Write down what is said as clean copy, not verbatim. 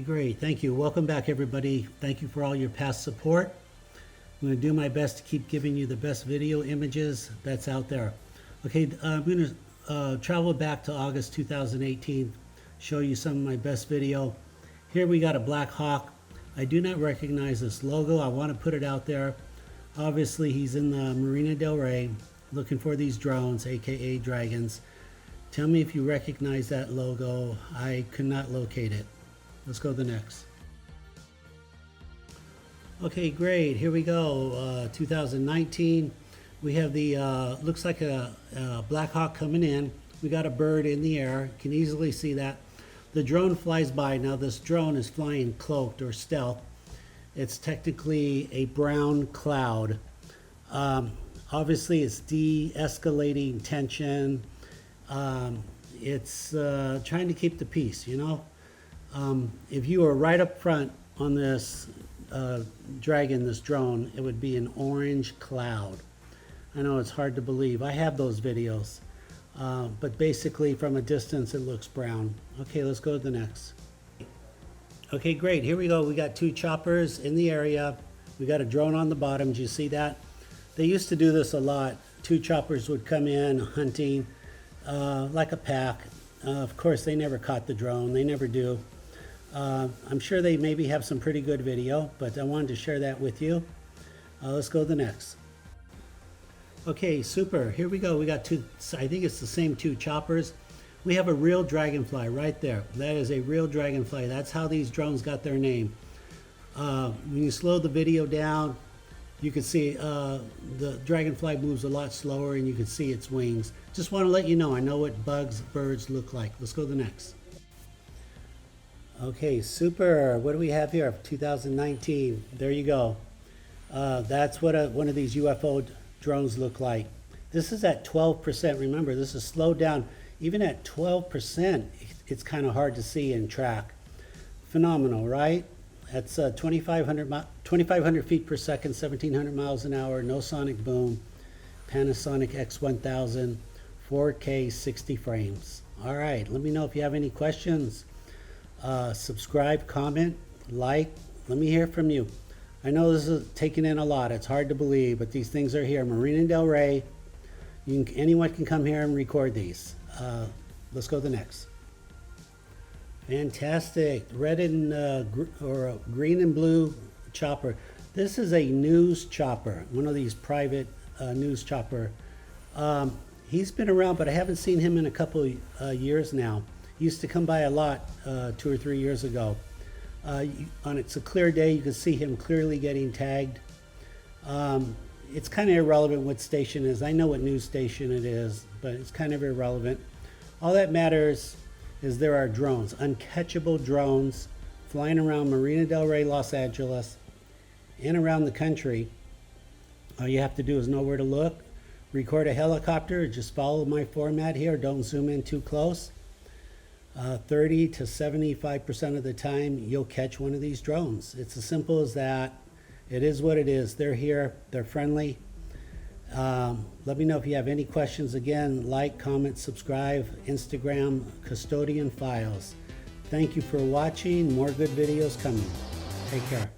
great. Thank you. Welcome back, everybody. Thank you for all your past support. I'm going to do my best to keep giving you the best video images that's out there. Okay, I'm going to travel back to August 2018, show you some of my best video. Here we got a Black Hawk. I do not recognize this logo. I want to put it out there. Obviously, he's in the Marina del Rey looking for these drones, aka dragons. Tell me if you recognize that logo. I could not locate it. Let's go to the next. Okay, great. Here we go. 2019. We have the, looks like a Black Hawk coming in. We got a bird in the air. You can easily see that. The drone flies by. Now this drone is flying cloaked or stealth. It's technically a brown cloud. Obviously it's de-escalating tension. It's trying to keep the peace, you know. If you were right up front on this dragon, this drone, it would be an orange cloud. I know it's hard to believe. I have those videos. But basically from a distance it looks brown. Okay, let's go to the next. Okay, great. Here we go. We got two choppers in the area. We got a drone on the bottom. Do you see that? They used to do this a lot. Two choppers would come in hunting like a pack. Of course, they never caught the drone. They never do. I'm sure they maybe have some pretty good video, but I wanted to share that with you. Let's go to the next. Okay, super. Here we go. We got two, I think it's the same two choppers. We have a real dragonfly right there. That is a real dragonfly. That's how these drones got their name. When you slow the video down, you can see the dragonfly moves a lot slower and you can see its wings. Just want to let you know, I know what birds look like. Let's go to the next. Okay, super. What do we have here? 2019. There you go. That's what one of these UFO drones look like. This is at 12%. Remember, this is slowed down. Even at 12%, it's kind of hard to see and track. Phenomenal, right? That's 2,500 feet per second, 1,700 miles an hour, no sonic boom, Panasonic X1000, 4K, 60 frames. All right, let me know if you have any questions. Subscribe, comment, like. Let me hear from you. I know this is taking in a lot. It's hard to believe, but these things are here. Marina del Rey. Anyone can come here and record these. Let's go to the next. Fantastic. Red and or green and blue chopper. This is a news chopper. One of these private news chopper. He's been around, but I haven't seen him in a couple years now. He used to come by a lot 2 or 3 years ago. It's a clear day, you can see him clearly getting tagged. It's kind of irrelevant what station it is. I know what news station it is, but it's kind of irrelevant. All that matters is there are drones, uncatchable drones, flying around Marina del Rey, Los Angeles, and around the country. All you have to do is know where to look, record a helicopter, just follow my format here, don't zoom in too close. 30 to 75% of the time you'll catch one of these drones. It's as simple as that. It is what it is. They're here, they're friendly. Let me know if you have any questions. Again, like, comment, subscribe, Instagram, Custodian Files. Thank you for watching. More good videos coming. Take care.